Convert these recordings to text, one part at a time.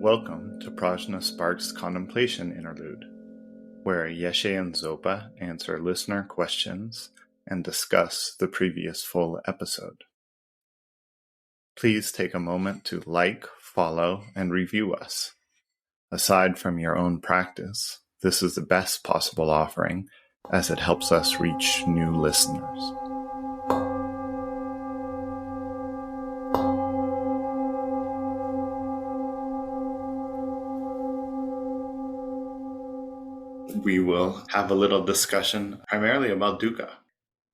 Welcome to PRAJNA SPARKS Contemplation Interlude, where Yeshe and Zopa answer listener questions and discuss the previous full episode. Please take a moment to like, follow, and review us. Aside from your own practice, this is the best possible offering as it helps us reach new listeners. We will have a little discussion primarily about dukkha.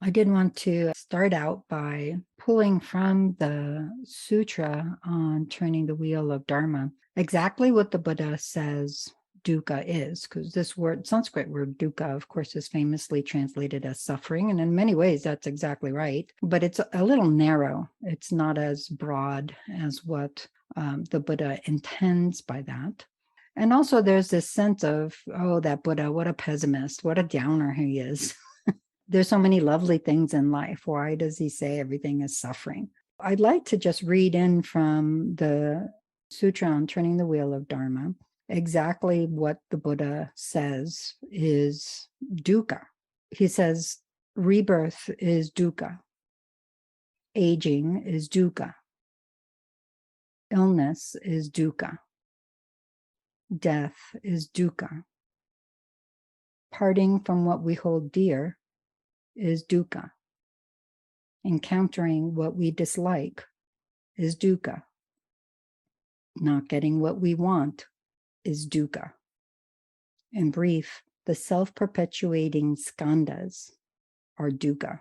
I did want to start out by pulling from the sutra on turning the wheel of Dharma exactly what the Buddha says dukkha is, because this word, Sanskrit word dukkha, of course, is famously translated as suffering. And in many ways, that's exactly right. But it's a little narrow. It's not as broad as what the Buddha intends by that. And also there's this sense of, oh, that Buddha, what a pessimist, what a downer he is. There's so many lovely things in life. Why does he say everything is suffering? I'd like to just read in from the Sutra on Turning the Wheel of Dharma exactly what the Buddha says is dukkha. He says, rebirth is dukkha. Aging is dukkha. Illness is dukkha. Death is dukkha. Parting from what we hold dear is dukkha. Encountering what we dislike is dukkha. Not getting what we want is dukkha. In brief, the self-perpetuating skandhas are dukkha.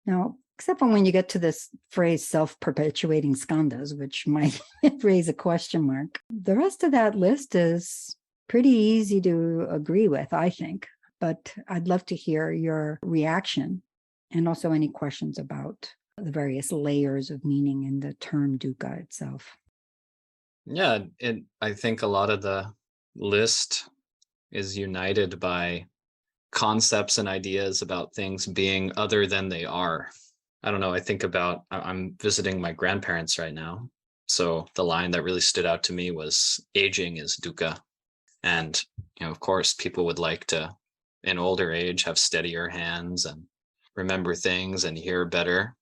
Now, except for when you get to this phrase self-perpetuating skandhas, which might raise a question mark, the rest of that list is pretty easy to agree with, I think. But I'd love to hear your reaction and also any questions about the various layers of meaning in the term dukkha itself. Yeah, I think a lot of the list is united by concepts and ideas about things being other than they are. I don't know, I think about, I'm visiting my grandparents right now. So the line that really stood out to me was aging is dukkha. And, of course, people would like to, in older age, have steadier hands and remember things and hear better.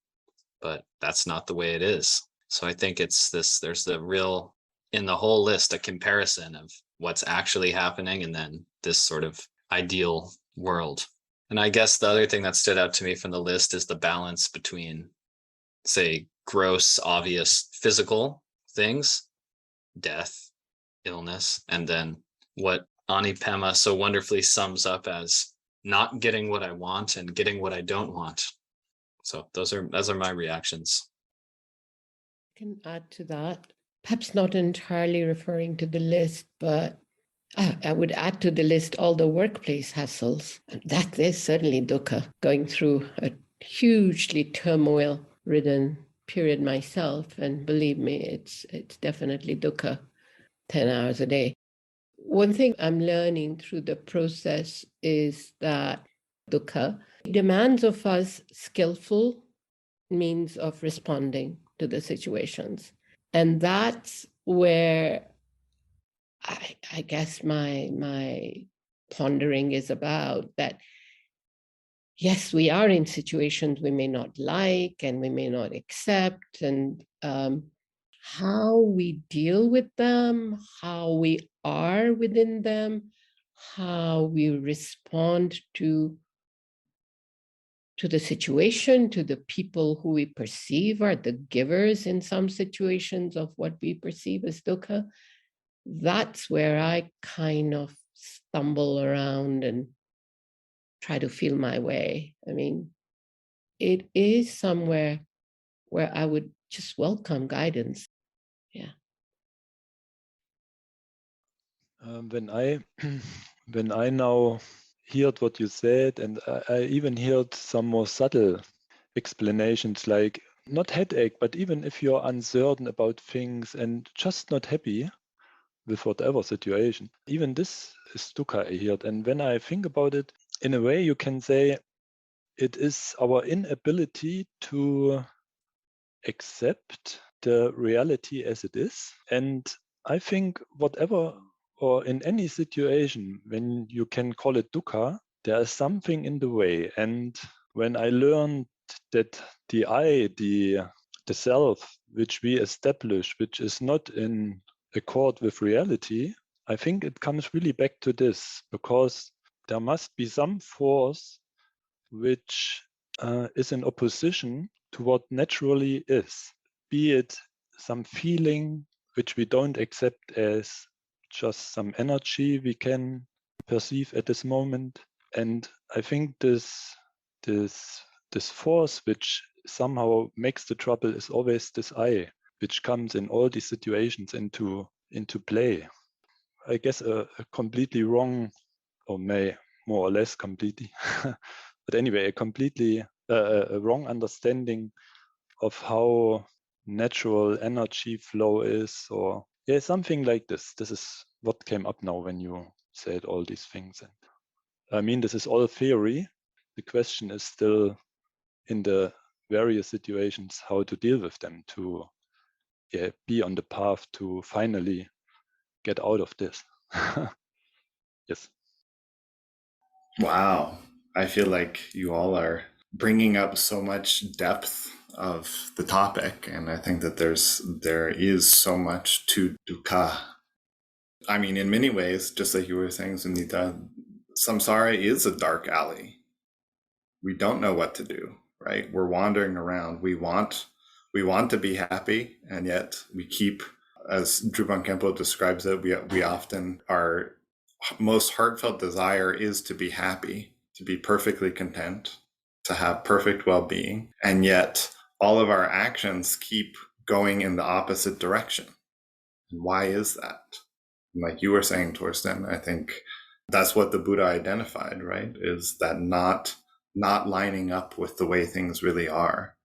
But that's not the way it is. So I think it's this, there's the real, in the whole list, a comparison of what's actually happening and then this sort of ideal world. And I guess the other thing that stood out to me from the list is the balance between, say, gross, obvious physical things, death, illness, and then what Anipema so wonderfully sums up as not getting what I want and getting what I don't want. So those are my reactions. I can add to that, perhaps not entirely referring to the list, but I would add to the list all the workplace hassles. That is certainly dukkha, going through a hugely turmoil-ridden period myself. And believe me, it's definitely dukkha, 10 hours a day. One thing I'm learning through the process is that dukkha demands of us skillful means of responding to the situations. And that's where I guess my pondering is about that. Yes, we are in situations we may not like and we may not accept, and how we deal with them, how we are within them, how we respond to the situation, to the people who we perceive are the givers in some situations of what we perceive as dukkha. That's where I kind of stumble around and try to feel my way. I mean, it is somewhere where I would just welcome guidance. Yeah. When I now heard what you said, and I even heard some more subtle explanations, like not headache, but even if you're uncertain about things and just not happy with whatever situation, even this is dukkha I heard. And when I think about it, in a way you can say it is our inability to accept the reality as it is. And I think whatever, or in any situation, when you can call it dukkha, there is something in the way. And when I learned that the I, the self, which we establish, which is not in accord with reality, I think it comes really back to this, because there must be some force which is in opposition to what naturally is, be it some feeling which we don't accept as just some energy we can perceive at this moment. And I think this force which somehow makes the trouble is always this I, which comes in all these situations into play. I guess a completely wrong, or may more or less completely, but anyway, a completely a wrong understanding of how natural energy flow is, or something like this. This is what came up now when you said all these things. And I mean, this is all theory. The question is still in the various situations how to deal with them, to be on the path to finally get out of this. Yes. Wow. I feel like you all are bringing up so much depth of the topic, and I think that there is so much to dukkha. I mean, in many ways, just like you were saying, Sunita, samsara is a dark alley. We don't know what to do, right? We're wandering around. We want to be happy, and yet we keep, as Drupal Kempo describes it, we often, our most heartfelt desire is to be happy, to be perfectly content, to have perfect well-being, and yet all of our actions keep going in the opposite direction. And why is that? Like you were saying, Torsten, I think that's what the Buddha identified, right? Is that not lining up with the way things really are,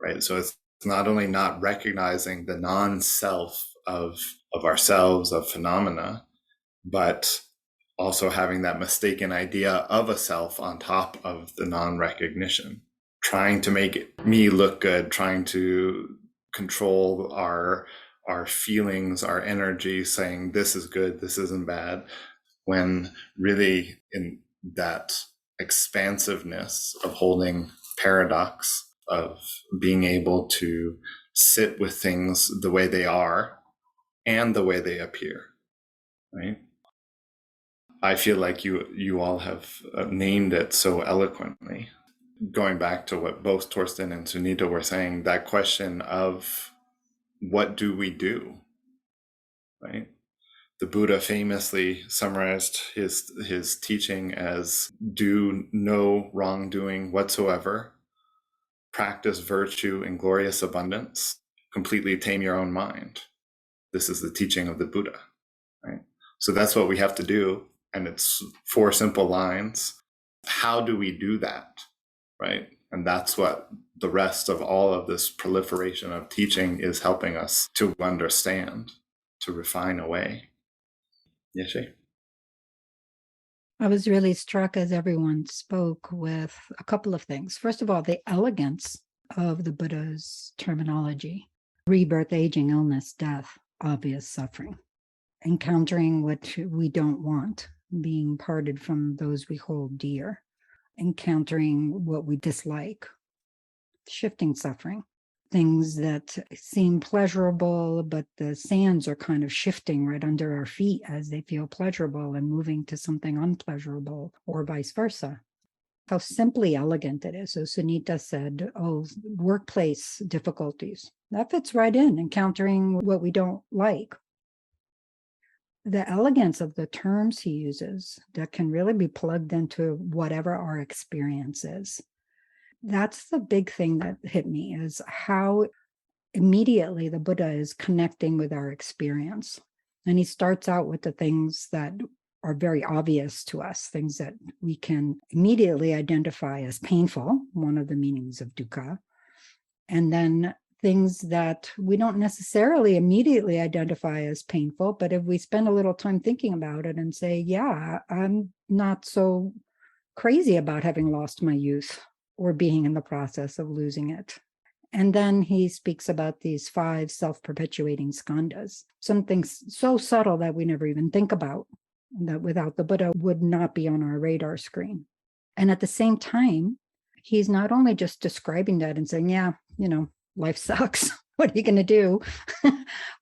right? So it's not only not recognizing the non-self of ourselves, of phenomena, but also having that mistaken idea of a self on top of the non-recognition, trying to make me look good, trying to control our feelings, our energy, saying this is good, this isn't bad, when really in that expansiveness of holding paradox, of being able to sit with things the way they are and the way they appear, right? I feel like you all have named it so eloquently. Going back to what both Torsten and Sunita were saying, that question of what do we do, right? The Buddha famously summarized his teaching as do no wrongdoing whatsoever, practice virtue in glorious abundance, completely tame your own mind. This is the teaching of the Buddha, right? So that's what we have to do. And it's 4 simple lines. How do we do that, right? And that's what the rest of all of this proliferation of teaching is helping us to understand, to refine away. Yeshe? I was really struck as everyone spoke with a couple of things. First of all, the elegance of the Buddha's terminology: rebirth, aging, illness, death, obvious suffering, encountering what we don't want, being parted from those we hold dear, encountering what we dislike, shifting suffering, things that seem pleasurable, but the sands are kind of shifting right under our feet as they feel pleasurable and moving to something unpleasurable, or vice versa. How simply elegant it is. So Sunita said, workplace difficulties. That fits right in, encountering what we don't like. The elegance of the terms he uses that can really be plugged into whatever our experience is. That's the big thing that hit me, is how immediately the Buddha is connecting with our experience. And he starts out with the things that are very obvious to us, things that we can immediately identify as painful, one of the meanings of dukkha. And then things that we don't necessarily immediately identify as painful, but if we spend a little time thinking about it and say, yeah, I'm not so crazy about having lost my youth or being in the process of losing it. And then he speaks about these 5 self-perpetuating skandhas, something so subtle that we never even think about, that without the Buddha would not be on our radar screen. And at the same time, he's not only just describing that and saying, yeah, life sucks. What are you going to do?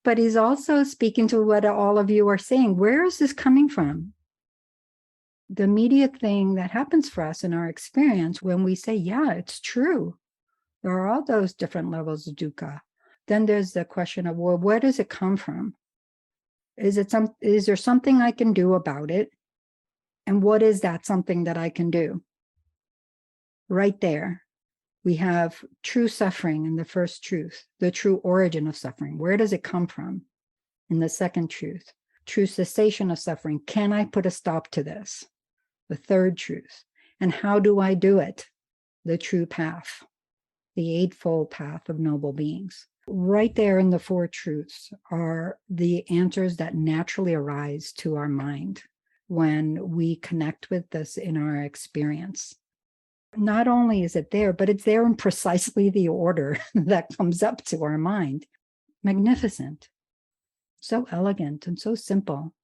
But he's also speaking to what all of you are saying. Where is this coming from? The immediate thing that happens for us in our experience when we say, yeah, it's true. There are all those different levels of dukkha. Then there's the question of, well, where does it come from? Is there something I can do about it? And what is that something that I can do? Right there, we have true suffering in the first truth, the true origin of suffering. Where does it come from? In the second truth, true cessation of suffering. Can I put a stop to this? The third truth. And how do I do it? The true path, the Eightfold Path of noble beings. Right there in the 4 truths are the answers that naturally arise to our mind when we connect with this in our experience. Not only is it there, but it's there in precisely the order that comes up to our mind. Magnificent. So elegant and so simple.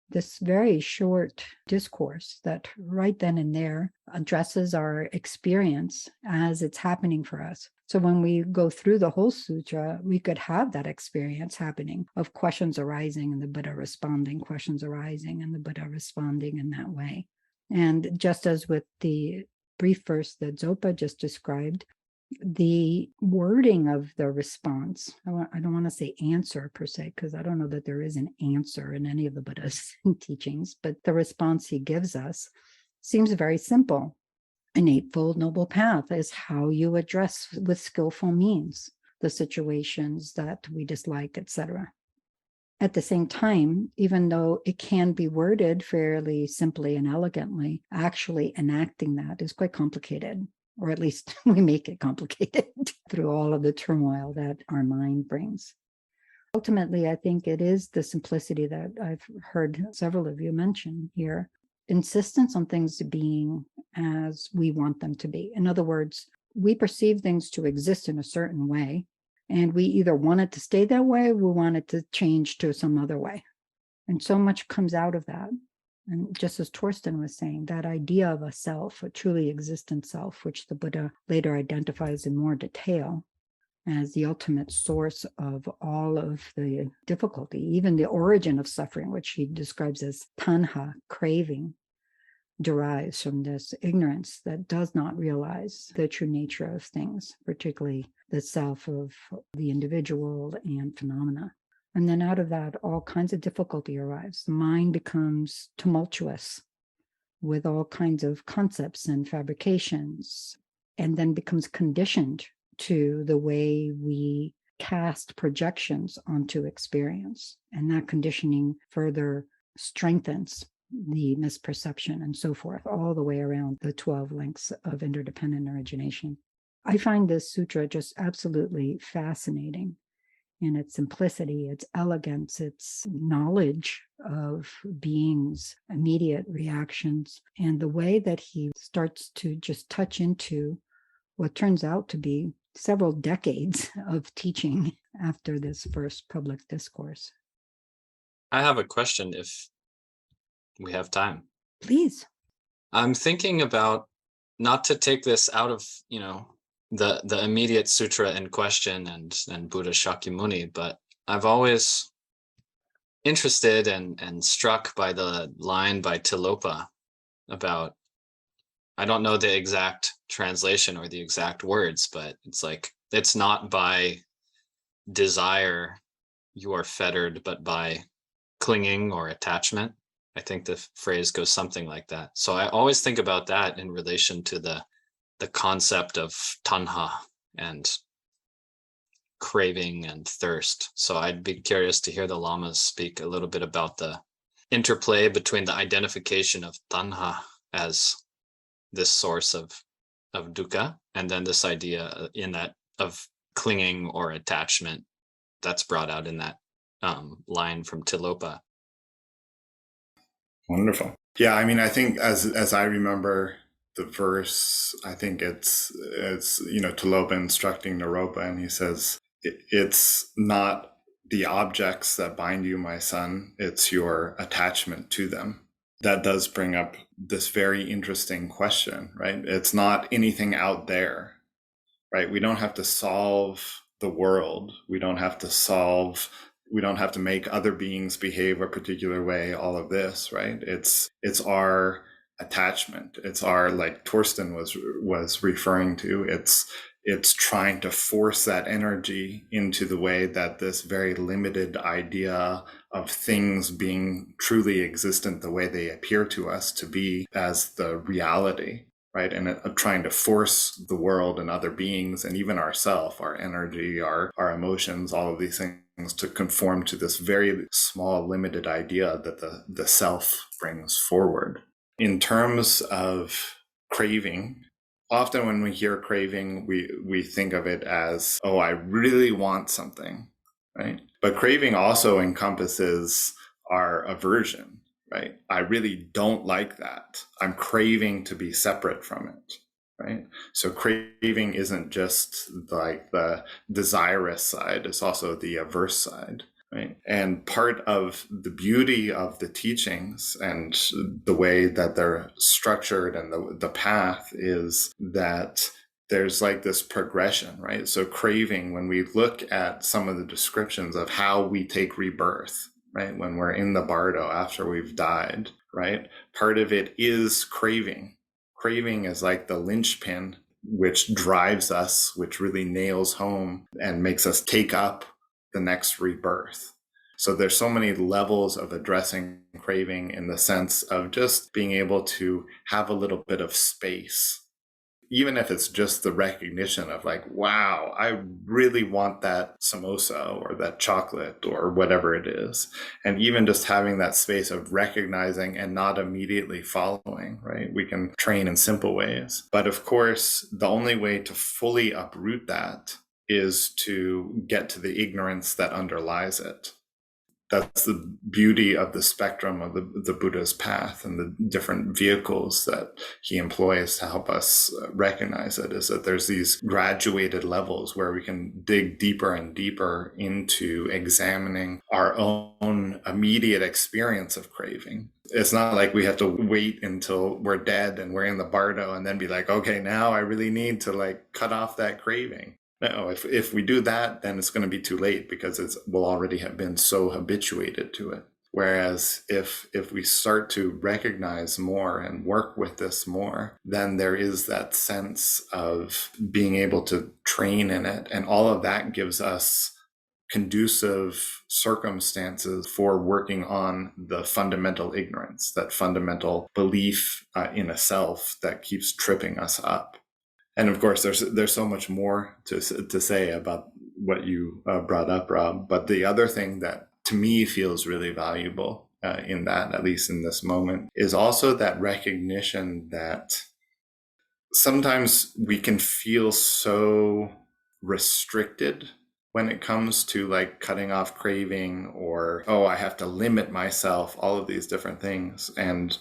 This very short discourse that right then and there addresses our experience as it's happening for us. So when we go through the whole sutra, we could have that experience happening of questions arising and the Buddha responding, questions arising and the Buddha responding in that way. And just as with the brief verse that Zopa just described, the wording of the response, I don't want to say answer per se, because I don't know that there is an answer in any of the Buddha's teachings, but the response he gives us seems very simple. An Eightfold Noble Path is how you address with skillful means the situations that we dislike, etc. At the same time, even though it can be worded fairly simply and elegantly, actually enacting that is quite complicated, or at least we make it complicated through all of the turmoil that our mind brings. Ultimately, I think it is the simplicity that I've heard several of you mention here. Insistence on things being as we want them to be. In other words, we perceive things to exist in a certain way, and we either want it to stay that way, or we want it to change to some other way. And so much comes out of that. And just as Torsten was saying, that idea of a self, a truly existent self, which the Buddha later identifies in more detail as the ultimate source of all of the difficulty, even the origin of suffering, which he describes as tanha, craving, derives from this ignorance that does not realize the true nature of things, particularly the self of the individual and phenomena. And then out of that, all kinds of difficulty arrives. The mind becomes tumultuous with all kinds of concepts and fabrications, and then becomes conditioned to the way we cast projections onto experience. And that conditioning further strengthens the misperception and so forth, all the way around the 12 links of interdependent origination. I find this sutra just absolutely fascinating in its simplicity, its elegance, its knowledge of beings' immediate reactions, and the way that he starts to just touch into what turns out to be several decades of teaching after this first public discourse. I have a question if we have time. Please. I'm thinking about, not to take this out of, the immediate sutra in question and Buddha Shakyamuni, but I've always interested and struck by the line by Tilopa about, I don't know the exact translation or the exact words, but it's like, it's not by desire you are fettered, but by clinging or attachment. I think the phrase goes something like that. So I always think about that in relation to the concept of tanha and craving and thirst. So I'd be curious to hear the lamas speak a little bit about the interplay between the identification of tanha as this source of dukkha, and then this idea in that of clinging or attachment that's brought out in that line from Tilopa. Wonderful. Yeah, I mean, I think as I remember the verse, I think it's Talopa instructing Naropa, and he says, it's not the objects that bind you, my son, it's your attachment to them. That does bring up this very interesting question, right? It's not anything out there, right? We don't have to solve the world. We don't have to make other beings behave a particular way, all of this, right? It's our attachment. It's our, like Torsten was referring to, it's trying to force that energy into the way that this very limited idea of things being truly existent the way they appear to us to be as the reality, right? And trying to force the world and other beings and even ourself, our energy, our emotions, all of these things to conform to this very small, limited idea that the self brings forward. In terms of craving, often when we hear craving, we think of it as, oh, I really want something, right? But craving also encompasses our aversion, right? I really don't like that. I'm craving to be separate from it, right? So craving isn't just like the desirous side, it's also the averse side. Right. And part of the beauty of the teachings and the way that they're structured and the path is that there's like this progression, right? So craving, when we look at some of the descriptions of how we take rebirth, right? When we're in the bardo after we've died, right? Part of it is craving. Craving is like the linchpin which drives us, which really nails home and makes us take up the next rebirth. So there's so many levels of addressing craving in the sense of just being able to have a little bit of space, even if it's just the recognition of like, wow, I really want that samosa or that chocolate or whatever it is. And even just having that space of recognizing and not immediately following, right? We can train in simple ways. But of course, the only way to fully uproot that is to get to the ignorance that underlies it. That's the beauty of the spectrum of the Buddha's path and the different vehicles that he employs to help us recognize it, is that there's these graduated levels where we can dig deeper and deeper into examining our own immediate experience of craving. It's not like we have to wait until we're dead and we're in the bardo and then be like, okay, now I really need to like cut off that craving. No, if we do that, then it's going to be too late because we'll already have been so habituated to it. Whereas if we start to recognize more and work with this more, then there is that sense of being able to train in it. And all of that gives us conducive circumstances for working on the fundamental ignorance, that fundamental belief in a self that keeps tripping us up. And of course, there's so much more to say about what you brought up, Rob. But the other thing that to me feels really valuable in that, at least in this moment, is also that recognition that sometimes we can feel so restricted when it comes to like cutting off craving or, oh, I have to limit myself, all of these different things. And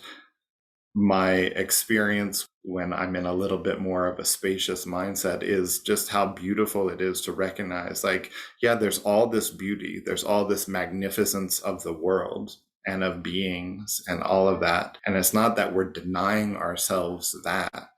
my experience when I'm in a little bit more of a spacious mindset is just how beautiful it is to recognize, like, yeah, there's all this beauty, there's all this magnificence of the world and of beings and all of that. And it's not that we're denying ourselves that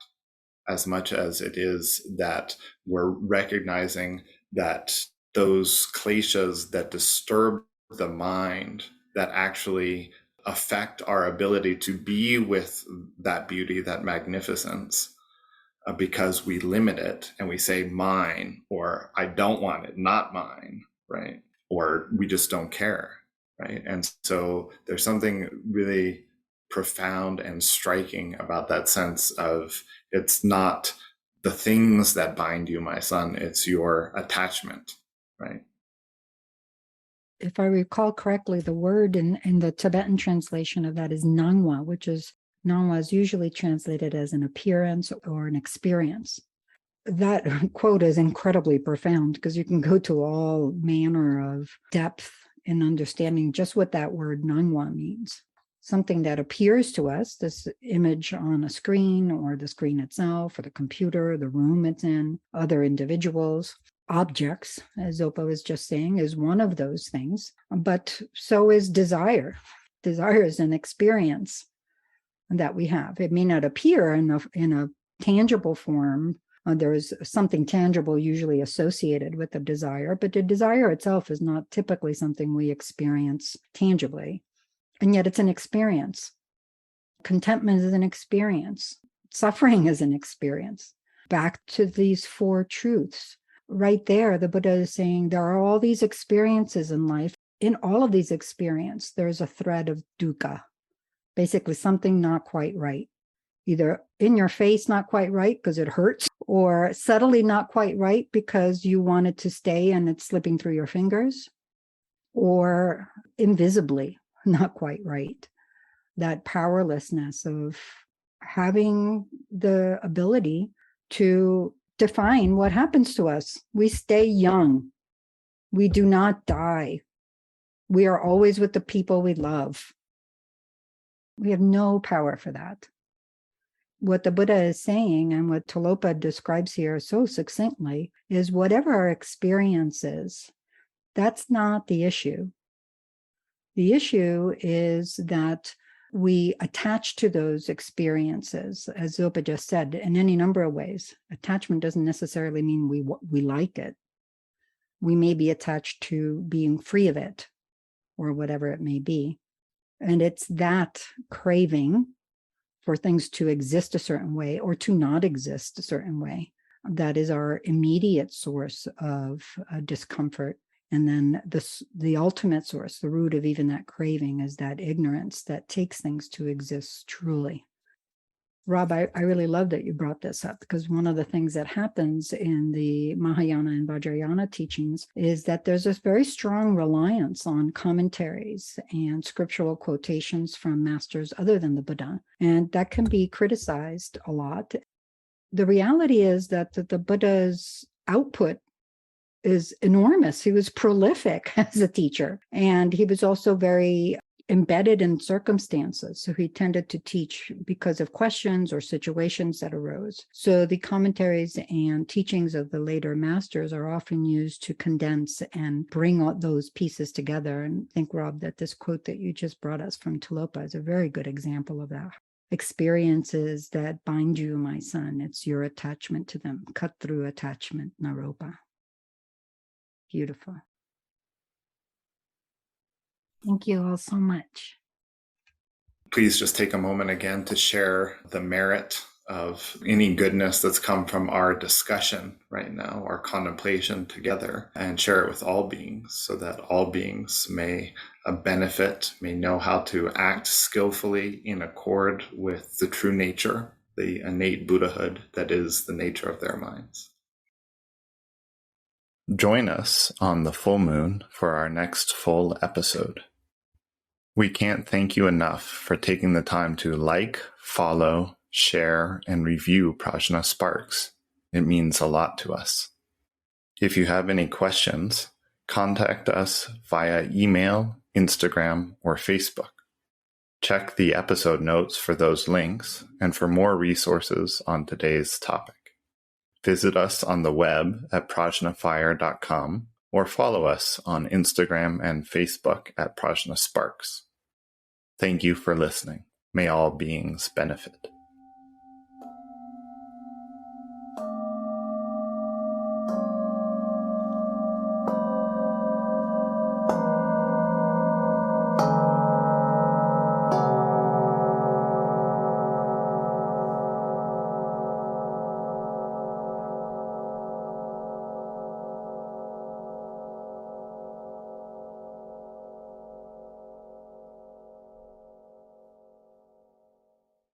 as much as it is that we're recognizing that those kleshas that disturb the mind, that actually affect our ability to be with that beauty, that magnificence, because we limit it and we say mine, or I don't want it, not mine, right? Or we just don't care, right? And so there's something really profound and striking about that sense of it's not the things that bind you, my son, it's your attachment, right? If I recall correctly, the word in the Tibetan translation of that is nangwa, which is nangwa is usually translated as an appearance or an experience. That quote is incredibly profound because you can go to all manner of depth in understanding just what that word nangwa means. something that appears to us, this image on a screen or the screen itself or the computer, the room it's in, other individuals, objects, as Zopa was just saying, is one of those things. But so is desire. Desire is an experience that we have. It may not appear in a tangible form. There is something tangible usually associated with a desire, but the desire itself is not typically something we experience tangibly. And yet it's an experience. Contentment is an experience. Suffering is an experience. Back to these four truths. Right there, the Buddha is saying there are all these experiences in life. In all of these experiences, there's a thread of dukkha, basically something not quite right. Either in your face, not quite right because it hurts, or subtly not quite right because you want it to stay and it's slipping through your fingers, or invisibly not quite right. That powerlessness of having the ability to define what happens to us. We stay young. We do not die. We are always with the people we love. We have no power for that. What the Buddha is saying, and what Tilopa describes here so succinctly, is whatever our experience is, that's not the issue. The issue is that we attach to those experiences, as Zopa just said, in any number of ways. Attachment doesn't necessarily mean we like it. We may be attached to being free of it, or whatever it may be. And it's that craving for things to exist a certain way or to not exist a certain way that is our immediate source of discomfort. And then the ultimate source, the root of even that craving, is that ignorance that takes things to exist truly. Rob, I really love that you brought this up, because one of the things that happens in the Mahayana and Vajrayana teachings is that there's this very strong reliance on commentaries and scriptural quotations from masters other than the Buddha. And that can be criticized a lot. The reality is that the Buddha's output is enormous. He was prolific as a teacher, and he was also very embedded in circumstances. So he tended to teach because of questions or situations that arose. So the commentaries and teachings of the later masters are often used to condense and bring all those pieces together. And I think, Rob, that this quote that you just brought us from Tilopa is a very good example of that. Experiences that bind you, my son, it's your attachment to them. Cut through attachment, Naropa. Beautiful. Thank you all so much. Please just take a moment again to share the merit of any goodness that's come from our discussion right now, our contemplation together, and share it with all beings so that all beings may benefit, may know how to act skillfully in accord with the true nature, the innate Buddhahood that is the nature of their minds. Join us on the full moon for our next full episode. We can't thank you enough for taking the time to like, follow, share, and review PRAJNA Sparks. It means a lot to us. If you have any questions, contact us via email, Instagram, or Facebook. Check the episode notes for those links and for more resources on today's topic. Visit us on the web at prajnafire.com or follow us on Instagram and Facebook at PRAJNA Sparks. Thank you for listening. May all beings benefit.